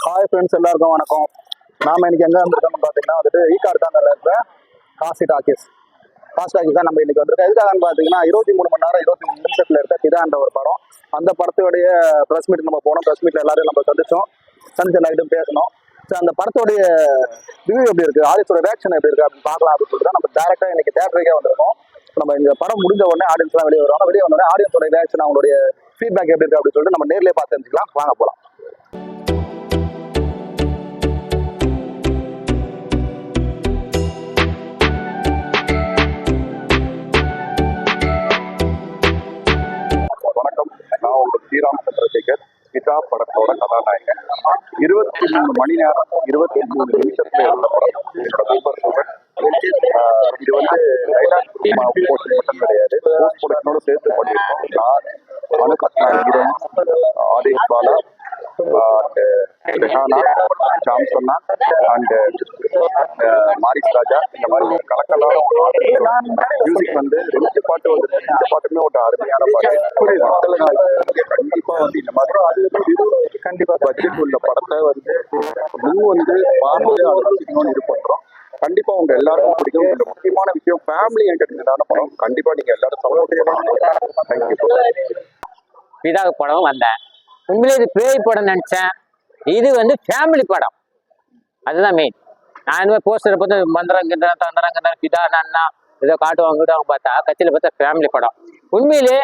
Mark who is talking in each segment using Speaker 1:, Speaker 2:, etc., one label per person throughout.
Speaker 1: Hi friends, எல்லாருக்கும் வணக்கம். நாம இன்னைக்கு எங்க வந்திருக்கோம்னு பார்த்தீங்கன்னா வந்துட்டு ஈகாடு தாங்கல இருக்கிற காசி டாக்கீஸ் தான் நம்ம இன்னைக்கு வந்திருக்கோம். எதுக்காகன்னு பார்த்தீங்கன்னா 23 மணி நேரம் 23 நிமிஷத்துல இருக்க பிதான்ற ஒரு படம். அந்த படத்தோடைய ப்ரெஸ் மீட் நம்ம போனோம். ப்ரெஸ் மீட்ல எல்லாரும் நம்ம சந்திச்சு எல்லார்கிட்டும் பேசணும். ஸோ அந்த படத்தோடைய ரிவ்யூ எப்படி இருக்கு, ஆடியன்ஸோட ரியாக்ஷன் எப்படி இருக்கு அப்படின்னு பார்க்கலாம் அப்படின்னு சொல்லிட்டு நம்ம டேரக்டா இன்னைக்கு தேட்டருக்கே வந்திருக்கோம். நம்ம இந்த படம் முடிஞ்ச உடனே ஆடியன்ஸ் எல்லாம் வெளியே வருவாங்க. வெளியே வந்தோடனே ஆடியன்ஸோட ரியாக்ஷன், அவங்களுடைய ஃபீட்பேக் எப்படி இருக்கு அப்படின்னு சொல்லிட்டு நம்ம நேர்லயே பார்த்து தெரிஞ்சுக்கலாம். வாங்க போலாம். வணக்கம், நான் உங்க ஸ்ரீராம் சந்திரசேகர். பிதா படத்தோட கதாநாயகன். 23 மணி நேரம் 23 நிமிஷத்துல இருந்த படம். என்னோட நண்பர் சொல்றேன், இது வந்து டைலாக் போர்ஷன் மட்டும் கிடையாது, போஸ்ட் ப்ரொடக்ஷனோட சேர்த்து பண்ணியிருக்கோம். நான் அனுகத்னா ஹீரோயின், ஆதேஷ் பாலா அண்ட் ரெஹானா, சாம்சன்னா அண்ட் மாரிஸ் ராஜா, இந்த மாதிரி கலக்கலான ஒரு மியூசிக் வந்து 2 பாட்டு வந்து 2 பாட்டுமே ஒரு அருமையான பாட்டு. கண்டிப்பா வந்து இந்த மாதிரி கண்டிப்பா பட்ஜெட் உள்ள படத்தை வந்து வந்து பார்த்து அதை இது பண்றோம். கண்டிப்பா உங்க எல்லாருக்கும் பிடிக்கும். இந்த முக்கியமான விஷயம், ஃபேமிலி என்டர்டைன்மெண்டான படம். கண்டிப்பா நீங்க எல்லாரும் சப்போர்ட். தேங்க்யூ.
Speaker 2: பிதா படம் வந்தேன். உண்மையிலே இது பேய் படம் நினைச்சேன். இது வந்து ஃபேமிலி படம், அதுதான் மெயின். நான் இனிமேல் போஸ்டரை பார்த்து மந்திரங்க தந்திரங்க பிதா அண்ணா ஏதோ காட்டுவாங்க பார்த்தா கட்சியில் பார்த்தா ஃபேமிலி படம். உண்மையிலே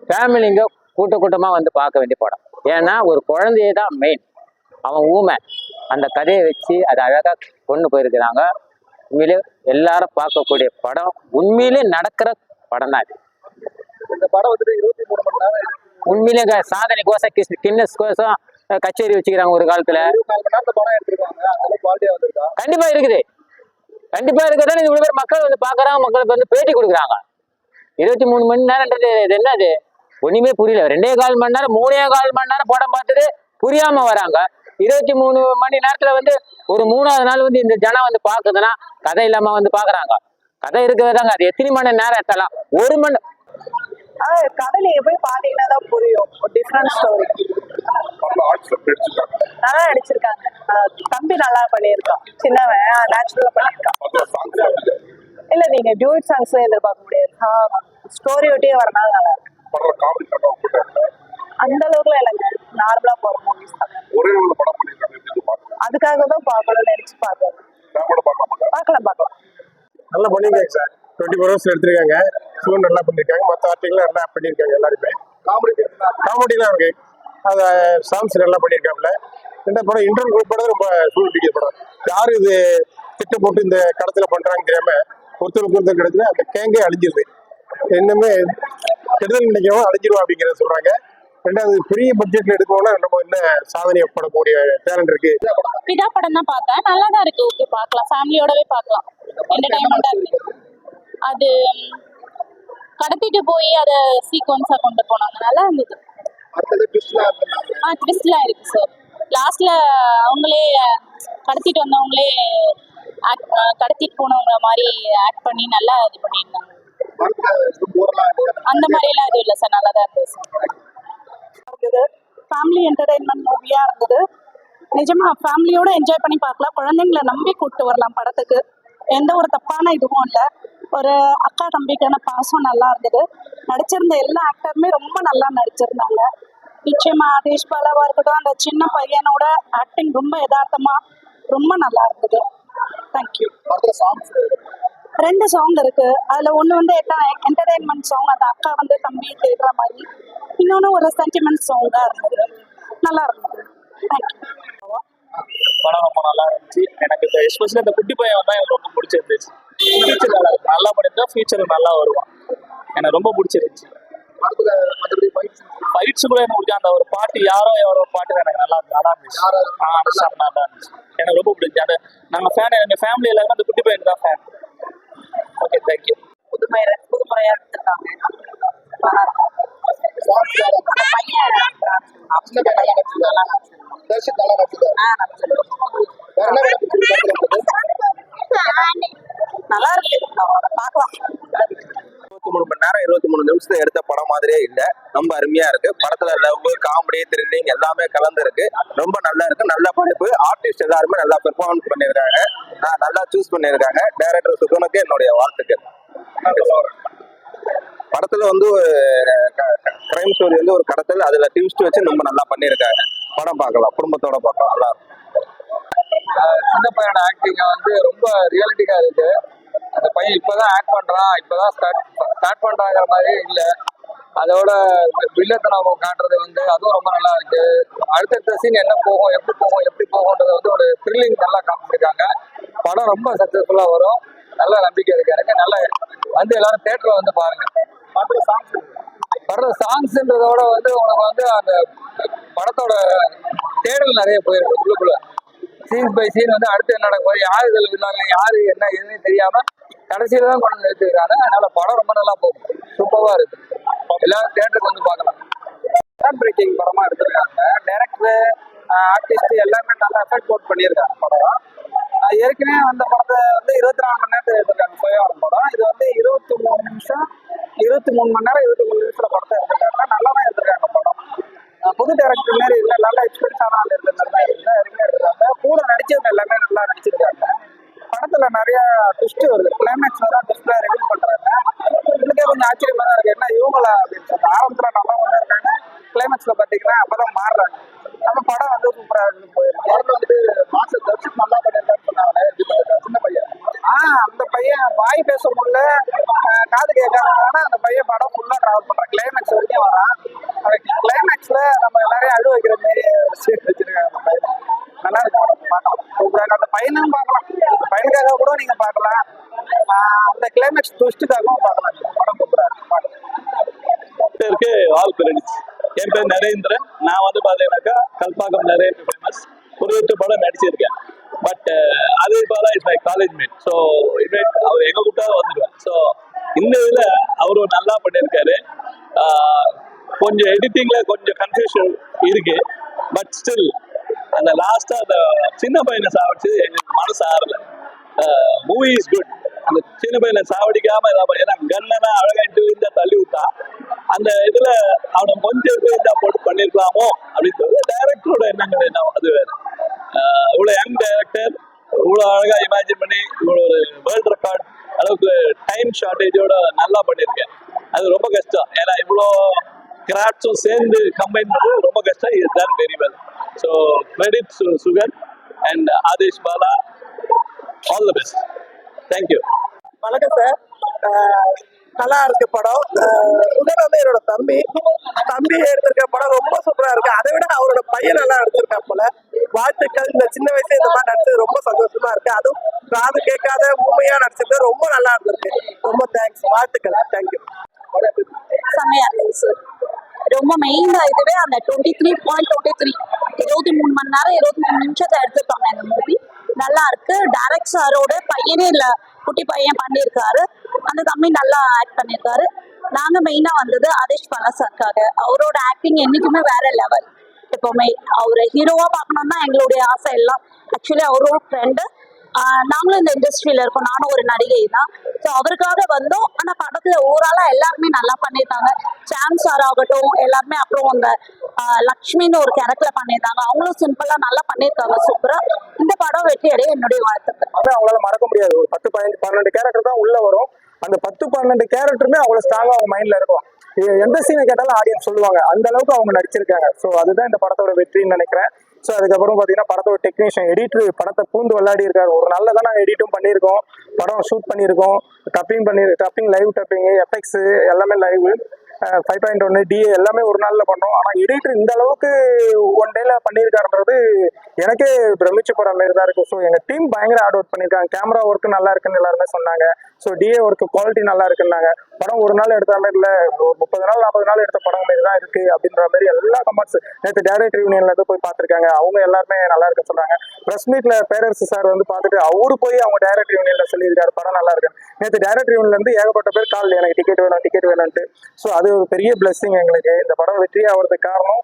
Speaker 2: ஃபேமிலிங்க கூட்டமாக வந்து பார்க்க வேண்டிய படம். ஏன்னா ஒரு குழந்தையே தான் மெயின், அவன் ஊமை. அந்த கதையை வச்சு அதை அழகாக கொண்டு போயிருக்கிறாங்க. உண்மையிலே எல்லாரும் பார்க்கக்கூடிய படம், உண்மையிலே நடக்கிற படம் தான் இது.
Speaker 1: இந்த படம் வந்துட்டு 23 மணி நேரம்
Speaker 2: உண்மையிலே சாதனை கோசம் கின்னஸ் கோசம் கச்சேரி வச்சுக்கிறாங்க ஒரு காலத்துல. கண்டிப்பா இருக்குது, கண்டிப்பா இருக்குதுன்னு இவ்வளவு பேர் மக்கள் வந்து பாக்குறாங்க, மக்களுக்கு வந்து பேட்டி கொடுக்குறாங்க. 23 மணி நேரம்ன்றது இது என்னது, ஒண்ணுமே புரியல. 2.25 மணி நேரம் 3.25 மணி நேரம் படம் பார்த்துட்டு புரியாம வராங்க. 23 மணி நேரத்துல வந்து ஒரு 3ஆவது நாள் வந்து இந்த ஜனம் வந்து பாக்குதுன்னா கதை இல்லாம வந்து பாக்குறாங்க. கதை இருக்கிறதாங்க, அது எத்தனை மணி நேரம் எத்தலாம், 1 மணி.
Speaker 3: கதை நீங்க போய் பாத்தீங்கன்னா தான் புரியும். டிஃபரெண்ட் ஸ்டோரி, நல்லா நடிச்சிருக்காங்க. தம்பி நல்லா பண்ணியிருக்கான், சின்னவன் நேச்சுரலா பண்ணியிருக்கான். இல்ல நீங்க டியூட் சாங்ஸ் எதிர்பார்க்க முடியாது. ஸ்டோரி ஒட்டியே வரனால நல்லா இருக்கு. அந்த அளவுக்குலாம் இல்லைங்க, நார்மலா போற மூவிஸ் தான். அதுக்காக தான் பார்க்கணும் நினைச்சு பார்க்கலாம்.
Speaker 4: நல்லா பண்ணிருக்காங்க சார். 24 hours எடுத்திருக்காங்க. ஃபோன் நல்லா பண்ணிருக்காங்க. மற்ற ஆர்டிகளும் நல்லா பண்ணிருக்காங்க. எல்லாருமே காமெடிலாம் இருக்கு. அதை சாங்ஸ் நல்லா பண்ணியிருக்காப்புல. இந்த படம் இன்டர்வல் படம் ரொம்ப சூழ்நிலை படம். யாரு இது திட்டம் போட்டு இந்த கடத்துல பண்றாங்க தெரியாம ஒருத்தருக்கு ஒருத்தர் கிடைச்சது அந்த கேங்கே அழிஞ்சிருது. இன்னுமே கெடுதல் நினைக்கவும் அழிஞ்சிருவோம் அப்படிங்கிறத சொல்றாங்க. ரெண்டாவது, பெரிய பட்ஜெட்ல எடுக்கணும்னா நம்ம என்ன சாதனை படக்கூடிய டேலண்ட் இருக்கு.
Speaker 5: பிதா படம் தான் பார்த்தேன், நல்லா தான் இருக்கு. ஓகே, பார்க்கலாம், ஃபேமிலியோடவே பார்க்கலாம், என்டர்டைன்மெண்டா இருக்கு. அது கடத்திட்டு போய் அதை சீக்வன்ஸா கொண்டு போனாங்க, நல்லா இருந்தது. ட்விஸ்ட்லாம் இருக்கு சார். லாஸ்ட்ல அவங்களே கடத்திட்டு வந்தவங்களே கடத்திட்டு போனவங்க மாதிரி ஆக்ட் பண்ணி நல்லா இது பண்ணியிருந்தாங்க. அந்த மாதிரிலாம் எதுவும் இல்லை சார், நல்லா தான் இருந்தது சார்.
Speaker 3: ஃபேமிலி என்டர்டைன்மெண்ட் மூவியா இருந்தது. நிஜமா ஃபேமிலியோட என்ஜாய் பண்ணி பார்க்கலாம். குழந்தைங்களை நம்பி கூப்பிட்டு வரலாம் படத்துக்கு. எந்த ஒரு தப்பான இதுவும் இல்லை. ஒரு அக்கா தம்பிக்கான பாசம் நல்லா இருந்தது. நடிச்சிருந்த எல்லா ஆக்டருமே ரொம்ப நல்லா நடிச்சிருந்தாங்க. நிச்சயமா ஆதேஷ் பாலாவா இருக்கட்டும், அந்த சின்ன பையனோட ஆக்டிங் ரொம்ப யதார்த்தமா ரொம்ப நல்லா இருந்தது. தேங்க்யூ. 2 சாங் இருக்கு. அதுல ஒண்ணு வந்து என்டர்டைன்மெண்ட் சாங், அந்த அக்கா வந்து தம்பியை தேடுற மாதிரி. இன்னொன்னு ஒரு சென்டிமெண்ட் சாங்கா இருந்தது, நல்லா இருந்தது. தேங்க்யூ.
Speaker 6: படம் ரொம்ப நல்லா இருந்துச்சு. எனக்கு இந்த எஸ்பெஷலி இந்த குட்டி பையன் தான் எனக்கு ரொம்ப பிடிச்சிருந்துச்சு. ஃபியூச்சர் நல்லா பண்ணியிருந்தா ஃபியூச்சர் நல்லா வருவான். எனக்கு ரொம்ப பிடிச்சிருந்துச்சு. ஃபைட்ஸ் கூட எனக்கு பிடிக்கும். அந்த ஒரு பாட்டு யாரோ பாட்டு எனக்கு நல்லா இருந்துச்சு. நல்லா இருந்துச்சு, எனக்கு ரொம்ப பிடிச்சி. அந்த நாங்கள் ஃபேன், எங்கள் ஃபேமிலி எல்லாருமே அந்த குட்டி பையன் தான் ஃபேன். Okay, thank you.
Speaker 3: புதுமுறையா எடுத்துருக்காங்க. நல்லா இருக்கு, பார்க்கலாம்.
Speaker 4: 23 மணி நேரம் 23
Speaker 7: நிமிஷத்துல எடுத்த படம் மாதிரியே இல்ல, ரொம்ப அருமையா இருக்கு. படத்துல லவ், காமெடி, த்ரில்லிங் எல்லாமே கலந்து இருக்கு. ரொம்ப நல்லா இருக்கு. நல்ல படைப்பு. ஆர்டிஸ்ட் எல்லாருமே நல்லா பெர்ஃபார்மன்ஸ் பண்ணியிருக்காங்க. நல்லா சூஸ் பண்ணியிருக்காங்க. டைரக்டர் சுகனுக்கு என்னுடைய வாழ்த்துக்கள். படத்துல வந்து கிரைம் ஸ்டோரி வந்து ஒரு கடத்தல், அதுல ட்விஸ்ட் வச்சு ரொம்ப நல்லா பண்ணியிருக்காங்க. படம் பார்க்கலாம், குடும்பத்தோட பார்க்கலாம், நல்லா இருக்கும்.
Speaker 8: சின்ன பையனோட ஆக்டிங் வந்து ரொம்ப ரியலிட்டிக்கா இருக்கு. அந்த பையன் இப்பதான் ஆக்ட் பண்றான், இப்பதான் ஸ்டார்ட் பண்றாங்கிற மாதிரி இல்ல. அதோட வில்லத்தனம் காட்டுறது வந்து அதுவும் ரொம்ப நல்லா இருக்கு. அடுத்தடுத்த சீன் என்ன போகும், எப்படி போகும்ன்றத வந்து ஒரு த்ரில்லிங் நல்லா காமிச்சிருக்காங்க. படம் ரொம்ப சக்சஸ்ஃபுல்லா வரும், நல்ல நம்பிக்கை இருக்கு எனக்கு. நல்ல வந்து எல்லாரும் தியேட்டர்ல வந்து பாருங்க. படத்துல சாங்ஸ்ன்றதோட வந்து உனக்கு வந்து அந்த படத்தோட தேடல் நிறைய போயிருக்கு. உள்ளுக்குள்ள சீன் பை சீன் வந்து அடுத்து என்ன நடக்கும், யாரு இதில் இருந்தாங்க, யாரு என்ன எதுவுமே தெரியாம கடைசியில தான் கொண்டு வந்து எடுத்துக்கிறாங்க. அதனால படம் ரொம்ப நல்லா போகும், சூப்பரா இருக்கு. எல்லாரும் தியேட்டருக்கு வந்து பார்க்கலாம்.
Speaker 6: பிரேக்கிங் படமா எடுத்திருக்காங்க. டைரக்டர், ஆர்டிஸ்ட் எல்லாமே நல்லா எஃபெக்ட் போட் பண்ணியிருக்காங்க படம். ஏற்கனவே வந்த படத்தை வந்து 24 மணி நேரத்தில் எடுத்திருக்காங்க சுயவரம் படம். இது வந்து 23 நிமிஷம் 23 மணி நேரம் 23 நிமிஷத்துல படத்தை எடுத்திருக்காங்க. நல்லா தான் எடுத்திருக்காங்க படம். புது டைரக்டர் மாரி இல்லை, நல்லா எக்ஸ்பீரியன்ஸான ஆள் இருந்த மாதிரி தான் இல்லை, அருமையாக எடுத்திருக்காங்க. கூட நடிச்சவங்க எல்லாமே நல்லா நடிச்சிருக்காங்க. படத்துல நிறைய ட்விஸ்ட் வருது. கிளைமேக்ஸ்ல தான் ட்விஸ்ட்ல ரிவீல் பண்றாங்க. இதுக்கே கொஞ்சம் ஆச்சரியமா தான் இருக்கு. என்ன இவங்களா அப்படின்னு சொல்லி ஆரம்பத்துல நல்லா ஒண்ணு இருக்காங்க, கிளைமேக்ஸ்ல பாத்தீங்கன்னா அப்பதான் மாறுறாங்க. நம்ம படம் வந்து சூப்பரா இருக்கு போயிருக்கு. வந்து மாசம் தர்ஷன் நல்லா பண்ணிருக்கான்னு சொன்னாங்க. சின்ன பையன் அந்த பையன் வாய் பேச முடியல, காது கேட்காதனால அந்த பையன் படம் ஃபுல்லா டிராவல் பண்றான், கிளைமேக்ஸ் வரைக்கும் வரான். கிளைமேக்ஸ்ல நம்ம எல்லாரையும் அழு வைக்கிற மாதிரி சீட் வச்சிருக்காங்க. அந்த பையன் நல்லா இருக்கு, பார்க்கலாம் சூப்பராக. அந்த பையனும் பார்க்கலாம், பையனுக்காக கூட நீங்க பார்க்கலாம். அந்த கிளைமேக்ஸ் ட்விஸ்ட்டுக்காகவும் பார்க்கலாம். படம் சூப்பரா
Speaker 9: இருக்கு. All credits. என் பேர் நரேந்திரன். நான் வந்து பாத்தீங்கன்னாக்கா கல்பாக்கம் நரேந்திர ஃபேமஸ் ஒரு 8 படம் நடிச்சிருக்கேன். பட் அதே Bala is my college mate. So invite அவர் எங்க கூப்பிட்டா வந்துடுவேன். ஸோ இந்த இதுல அவரு நல்லா பண்ணியிருக்காரு. கொஞ்சம் எடிட்டிங்ல கொஞ்சம் கன்ஃபியூஷன் இருக்கு. பட் ஸ்டில் அந்த லாஸ்டா அந்த சின்ன பையனை சாவடிச்சு எங்களுக்கு மனசு ஆறல. Movie is good. அந்த சின்ன பையனை சாவடிக்காம ஏன்னா கண்ணனா அழகா இன்டர்வியூ தள்ளி விட்டா அந்த இதுல அவனை கொஞ்சம் போட்டு பண்ணிருக்கலாமோ அப்படின்னு சொல்லி டைரக்டரோட எண்ணங்கள் என்ன, அது வேற. இவ்வளவு யங் டைரக்டர் இவ்வளவு அழகா இமேஜின் பண்ணி இவ்வளவு ஒரு வேர்ல்ட் ரெக்கார்ட் அளவுக்கு டைம் ஷார்டேஜோட நல்லா பண்ணியிருக்கேன். அது ரொம்ப கஷ்டம். ஏன்னா இவ்வளோ கிராஃப்ட்ஸும் சேர்ந்து கம்பைன் பண்ணது ரொம்ப கஷ்டம். Is done very well. So credit sugar and Aadesh Bala. All the best. Thank you.
Speaker 10: வணக்கம் சார். நல்லா இருக்கு படம். சுகர் வந்து என்னோட தம்பி எடுத்திருக்க படம் ரொம்ப சூப்பரா இருக்கு. அதை விட அவரோட பையன் நல்லா நடிச்சிருக்கா போல. வாழ்த்துக்கள். இந்த சின்ன வயசுல இந்த மாதிரி நடிச்சது ரொம்ப சந்தோஷமா இருக்கு. அதுவும் காது கேட்காத ஊமையா நடிச்சது ரொம்ப நல்லா இருந்திருக்கு. ரொம்ப தேங்க்ஸ், வாழ்த்துக்கள். தேங்க்யூ.
Speaker 3: செம்மையா இருந்தது சார். ரொம்ப மெயின் இதுவே அந்த 23.23 23 மணி நேரம் 23 நிமிஷத்தை எடுத்துருக்காங்க இந்த மூவி. நல்லா இருக்கு. டைரக்ட் சாரோட பையனே இல்ல, குட்டி பையன் பண்ணியிருக்காரு. அந்த தம்பி நல்லா ஆக்ட் பண்ணியிருக்காரு. நாங்க மெயினா வந்தது ஆதேஷ் பாலா சார்க்காக. அவரோட ஆக்டிங் என்னைக்குமே வேற லெவல். எப்பவுமே அவரை ஹீரோவா பார்க்கணும் தான் எங்களுடைய ஆசை எல்லாம். ஆக்சுவலி அவரோட ஃப்ரெண்டு, நாங்களும் இந்த இண்டஸ்ட்ரியில இருக்கோம். நானும் ஒரு நடிகை தான். ஸோ அவருக்காக வந்தோம். ஆனா படத்துல ஓவராலா எல்லாருமே நல்லா பண்ணியிருக்காங்க. சாம் சார் ஆகட்டும் எல்லாருமே. அப்புறம் அந்த லக்ஷ்மின்னு ஒரு கேரக்டர்ல பண்ணியிருந்தாங்க, அவங்களும் சிம்பிளா நல்லா பண்ணியிருக்காங்க. சூப்பரா. இந்த படம் வெற்றி அடைய என்னுடைய வாழ்த்துக்கள்.
Speaker 4: அவங்களால மறக்க முடியாது. ஒரு 10, 15, 12 கேரக்டர் தான் உள்ள வரும். அந்த 10, 12 கேரக்டருமே அவ்வளவு ஸ்ட்ராங்கா அவங்க மைண்ட்ல இருக்கும். எந்த சீனை கேட்டாலும் ஆடியன்ஸ் சொல்லுவாங்க, அந்த அளவுக்கு அவங்க நடிச்சிருக்காங்க. ஸோ அதுதான் இந்த படத்தோட வெற்றின்னு நினைக்கிறேன். ஸோ அதுக்கப்புறம் பார்த்தீங்கன்னா படத்தோட டெக்னீஷியன் எடிட்டர் படத்தை பூந்து விளையாடி இருக்காரு. ஒரு நல்லதான் நாங்கள் எடிட்டும் பண்ணியிருக்கோம், படம் ஷூட் பண்ணியிருக்கோம், டப்பிங் லைவ் டப்பிங், எஃபெக்ட்ஸ் எல்லாமே லைவ். 5.1 DA எல்லாமே ஒரு நாளில் பண்ணோம். ஆனால் எடிட்டர் இந்த அளவுக்கு ஒன் டேல பண்ணியிருக்காருன்றது எனக்கே பிரமிச்சு போகிற மாதிரி தான் இருக்கும். ஸோ எங்கள் டீம் பயங்கர ஹார்ட் ஒர்க் பண்ணியிருக்காங்க. கேமரா ஒர்க்கு நல்லா இருக்குன்னு எல்லாருமே சொன்னாங்க. ஸோ DA ஒர்க்கு குவாலிட்டி நல்லா இருக்குன்னாங்க. படம் ஒரு நாள் எடுத்த மாதிரி இல்லை, ஒரு 30 நாள் 40 நாள் எடுத்த படம் மாதிரி தான் இருக்கு அப்படின்ற மாதிரி எல்லா கமெண்ட்ஸ். நேற்று டைரக்டர் யூனியன்ல இருந்து போய் பார்த்துருக்காங்க, அவங்க எல்லாருமே நல்லா இருக்குன்னு சொன்னாங்க. ப்ரெஸ் மீட்ல பேரரசு சார் வந்து பார்த்துட்டு அவரு போய் அவங்க டைரக்டர் யூனியன்ல சொல்லியிருக்காரு படம் நல்லா இருக்கு. நேற்று டைரக்டர் யூனியன்ல இருந்து ஏகப்பட்ட பேர் கால் எனக்கு டிக்கெட் வேணும்ட்டு. ஸோ அது ஒரு பெரிய பிளெஸிங் எங்களுக்கு. இந்த படம் வெற்றி ஆகிறதுக்கு காரணம்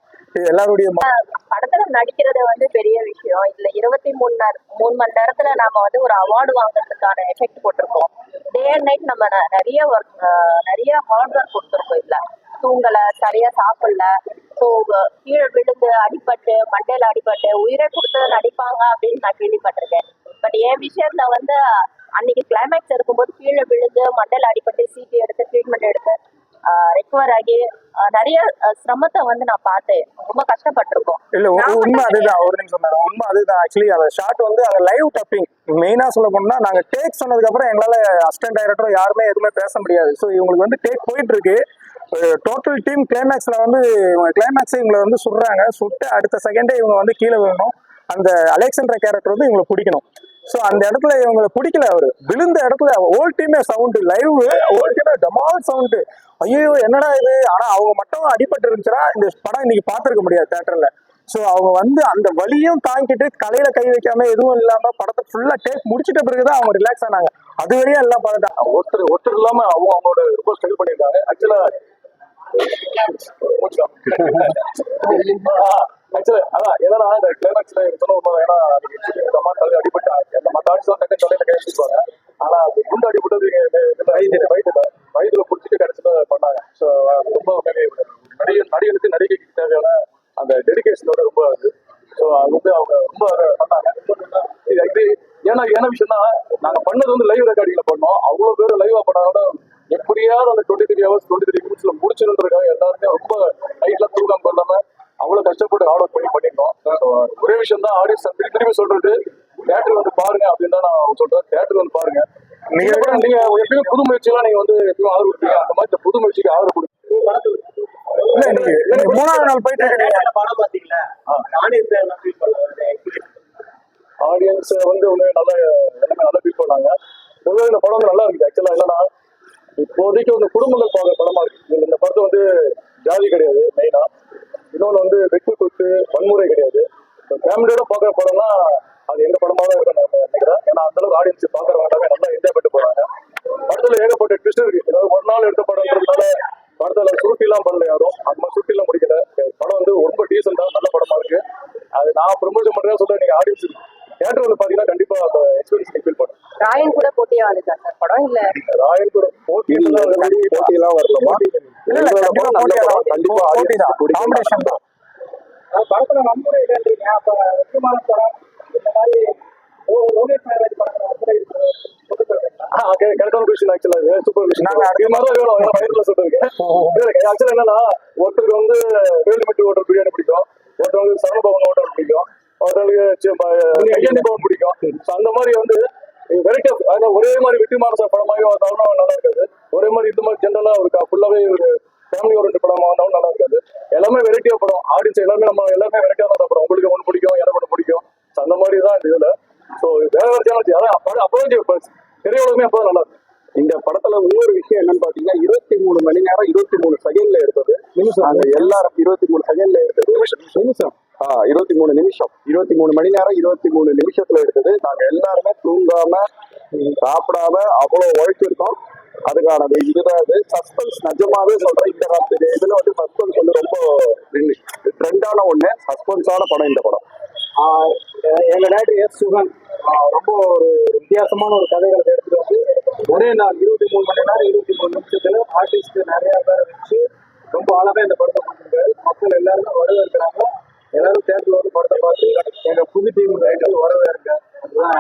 Speaker 4: எல்லாருடைய
Speaker 11: படத்துல நடிக்கிறது வந்து பெரிய விஷயம். இதுல 23 மணி நேரத்துல நாம வந்து ஒரு அவார்டு வாங்குறதுக்கான எஃபெக்ட் போட்டிருக்கோம். டே அண்ட் நைட் நம்ம நிறைய ஒர்க் நிறைய ஹார்ட் ஒர்க் கொடுத்துருக்கோம். இதுல தூங்கல, சரியா சாப்பிடல, ஸோ கீழே விழுந்து அடிபட்டு மண்டையில அடிபட்டு உயிரை கொடுத்து நடிப்பாங்க அப்படின்னு நான் கேள்விப்பட்டிருக்கேன். பட் என் விஷயத்துல வந்து அன்னைக்கு கிளைமேக்ஸ் இருக்கும்போது கீழே விழுந்து மண்டையில அடிபட்டு சிடி எடுத்து ட்ரீட்மெண்ட் எடுத்து ரெக்கவர் ஆகி நிறைய சிரமத்தை வந்து நான் பார்த்தேன். ரொம்ப கஷ்டப்பட்டிருக்கோம்.
Speaker 4: இல்ல உண்மை அதுதான். ஒரு நிமிஷம் மேடம், உண்மை அதுதான். ஆக்சுவலி அந்த ஷாட் வந்து அங்க லைவ் டப்பிங் மெயினா சொல்ல போனா நாங்க டேக் சொன்னதுக்கு அப்புறம் எங்களால அசிஸ்டன்ட் டைரக்டரும் யாருமே எதுவுமே பேச முடியாது. ஸோ இவங்களுக்கு வந்து டேக் போயிட்டு இருக்கு. டோட்டல் டீம் கிளைமேக்ஸ்ல வந்து கிளைமேக்ஸை இவங்களை வந்து சுடுறாங்க. சுட்டு அடுத்த செகண்டே இவங்க வந்து கீழே விழணும். அந்த அலெக்சாண்டர் கேரக்டர் வந்து இவங்களை பிடிக்கணும். ஸோ அந்த இடத்துல இவங்களை பிடிக்கல. அவரு விழுந்த இடத்துல ஹோல் டீமே சவுண்டு, லைவ் ஹோல் டீமே டமால் சவுண்டு. ஐயோ என்னடா இது. ஆனா அவங்க மட்டும் அடிபட்டு இருந்துச்சுன்னா இந்த படம் இன்னைக்கு பார்த்துருக்க முடியாது தேட்டர்ல. ஸோ அவங்க வந்து அந்த வலியும் தாங்கிட்டு தலையில கை வைக்காம எதுவும் இல்லாம படத்தை ஃபுல்லா டேக் முடிச்சிட்ட பிறகுதான் அவங்க ரிலாக்ஸ் ஆனாங்க. அது வரையும் எல்லாம் படம்
Speaker 1: ஒருத்தர் இல்லாம அவங்களோட ரொம்ப ஸ்ட்ரகிள் பண்ணியிருக்காங்க. ஆக்சுவலா அதான் என்னன்னா இந்த கிளைமேக்ஸ்ல சொன்ன ஏன்னா அடிபட்டு மற்ற ஆட்சிலாம் டக்கு தலையில கை வச்சுருவாங்க. ஆனா குண்டு அடிபட்டது வயதுல பிடிச்சிட்டு கிடைச்சிட்டு பண்ணாங்க. ஸோ ரொம்ப நடிகனுக்கு நடிகைக்கு தேவையான அந்த டெடிகேஷனோட ரொம்ப அது. ஸோ அது வந்து அவங்க ரொம்ப பண்ணாங்க. இது ஏன்னா என்ன விஷயம்னா நாங்க பண்ணது வந்து லைவ் ரெக்கார்டிங்ல பண்ணோம். அவ்வளவு பேர் லைவா பண்ணாத எப்படியாவது அந்த 23 hours 23 minutesல முடிச்சிருந்திருக்காங்க. எல்லாருமே ரொம்ப நைட்ல தூக்கம் பண்ணாம அவ்வளவு கஷ்டப்பட்டு ஹார்ட் ஒர்க் பண்ணிருந்தோம். ஒரே விஷயம் தான் ஆடியன்ஸ் திருப்பி சொல்றது, தியேட்டர் வந்து பாருங்க அப்படின்னு தான் நான் சொல்றேன். தியேட்டர் வந்து பாருங்க. நீங்க எப்பயுமே புது முயற்சியெல்லாம் நீங்க வந்து எப்பயும் ஆதரவு கொடுப்பீங்க. அந்த மாதிரி இந்த புது முயற்சிக்கு ஆதரவு கொடுங்க.
Speaker 4: மூணாவது நாள் போயிட்டு
Speaker 6: படம் பாத்தீங்களா?
Speaker 1: ஆடியன்ஸ் வந்து நல்லா எல்லாமே நல்லா ஃபீல் பண்ணாங்க. பொதுவாக இந்த படம் வந்து நல்லா இருக்குது. ஆக்சுவலா என்னன்னா இப்போதைக்கு வந்து குடும்பங்கள் பார்க்குற படமா இருக்கு. இந்த படத்தை வந்து ஜாதி கிடையாது மெயினா. இன்னொன்று வந்து வெட்டு குத்து வன்முறை கிடையாது. ஃபேமிலியோட பார்க்குற படம்னா அது எந்த படமா தான் இருக்கும் நான் நினைக்கிறேன். ஏன்னா அந்த அளவுக்கு ஆடியன்ஸ் பார்க்குறவங்க எல்லாமே நல்லா என்ஜாய் பண்ணிட்டு போறாங்க. படத்துல ஏகப்பட்ட ட்விஸ்ட் இருக்கு. ஏதாவது ஒரு நாள் எடுத்த படம்ன்றதுனால படத்துல சுருட்டிலாம் பண்ணல யாரும். அந்த மாதிரி சுருட்டிலாம் முடிக்கல. படம் வந்து ரொம்ப டீசெண்டா நல்ல படமா இருக்கு. அது நான் ப்ரொமோஷன் பண்றதா சொல்றேன். நீங்க ஆடியன்ஸ் தியேட்டர் வந்து பாத்தீங்கன்னா கண்டிப்பா அந்த எக்ஸ்பீரியன்ஸ் ஃபீல் பண்ணும்.
Speaker 11: ராயன் கூட போட்டியா வந்துச்சா சார் படம்? இல்ல
Speaker 1: ராயன் கூட போட்டியெல்லாம் வரலமா? கண்டிப்பா காம்படிஷன் தான்.
Speaker 6: படத்துல வன்முறை இல்லைன்றீங்க. அப்ப முக்கியமான படம் இந்த மாதிரி லோகேஷ் நாகராஜ் படத்துல வன்முறை
Speaker 1: கரெக்டான கொஸ்டின். ஆக்சுவலா சூப்பர் கொஸ்டின். ஆக்சுவலா என்னன்னா ஒருத்தருக்கு வந்து வேலுமட்டி ஹோட்டல் பிரியாணி பிடிக்கும், ஒருத்தவங்களுக்கு சரணபவன் ஹோட்டல் பிடிக்கும், ஒருத்தவங்களுக்கு பவன் பிடிக்கும். அந்த மாதிரி வந்து வெரைட்டி ஆஃப் ஒரே மாதிரி வெற்றிமாறன் படமாயும் வந்தாலும் நல்லா இருக்காது. ஒரே மாதிரி இந்த மாதிரி ஜென்ரலா ஒரு ஃபுல்லாவே ஒரு ஃபேமிலி ஓரியன்ட் படமா வந்தாலும் நல்லா இருக்காது. எல்லாமே வெரைட்டியா படம். ஆடியன்ஸ் எல்லாமே நம்ம எல்லாமே வெரைட்டியா தான் படம். உங்களுக்கு ஒன்று பிடிக்கும், எனக்கு ஒன்று பிடிக்கும். அந்த மாதிரி தான் இந்த இதுல. ஸோ வேற வேற சேனல் அதான் அப்பதான் பெரியவங்களுமே அப்பதான் நல்லா இருக்கும். இந்த படத்துல இன்னொரு விஷயம் என்னன்னு பாத்தீங்கன்னா 23 மணி நேரம் 23 செகண்ட்ல எடுத்தது. அந்த எல்லாரும் 23 செகண்ட்ல எடுத்தது நிமிஷம் 23 நிமிஷம் 23 மணி நேரம் 23 நிமிஷத்துல எடுத்தது. நாங்க எல்லாருமே தூங்காம சாப்பிடாம அவ்வளவு உழைச்சிருக்கோம். அதுக்கான இதுதான் இது. சஸ்பென்ஸ் நிஜமாவே சொல்றேன். இந்த காலத்துல இதுல வந்து சஸ்பென்ஸ் வந்து ரொம்ப ட்ரெண்டான ஒண்ணு. சஸ்பென்ஸான படம் இந்த படம்.
Speaker 6: எங்க டேரக்டர் எஸ் சுகன் ரொம்ப ஒரு வித்தியாசமான ஒரு கதைகளை எடுத்துட்டு வந்து ஒரே நாள் 23 மணி நேரம் 23 நிமிஷத்துல ஆர்டிஸ்ட் நிறைய பேரை வச்சு ரொம்ப அழகா இந்த படத்தை கொடுத்துருக்காரு. மக்கள் எல்லாருமே வரவேற்கிறாங்க. எல்லாரும் தேட்டர்ல வந்து படத்தை பார்த்து எங்க புது டீம் ரைட்டர் வரவேற்க. அதுதான்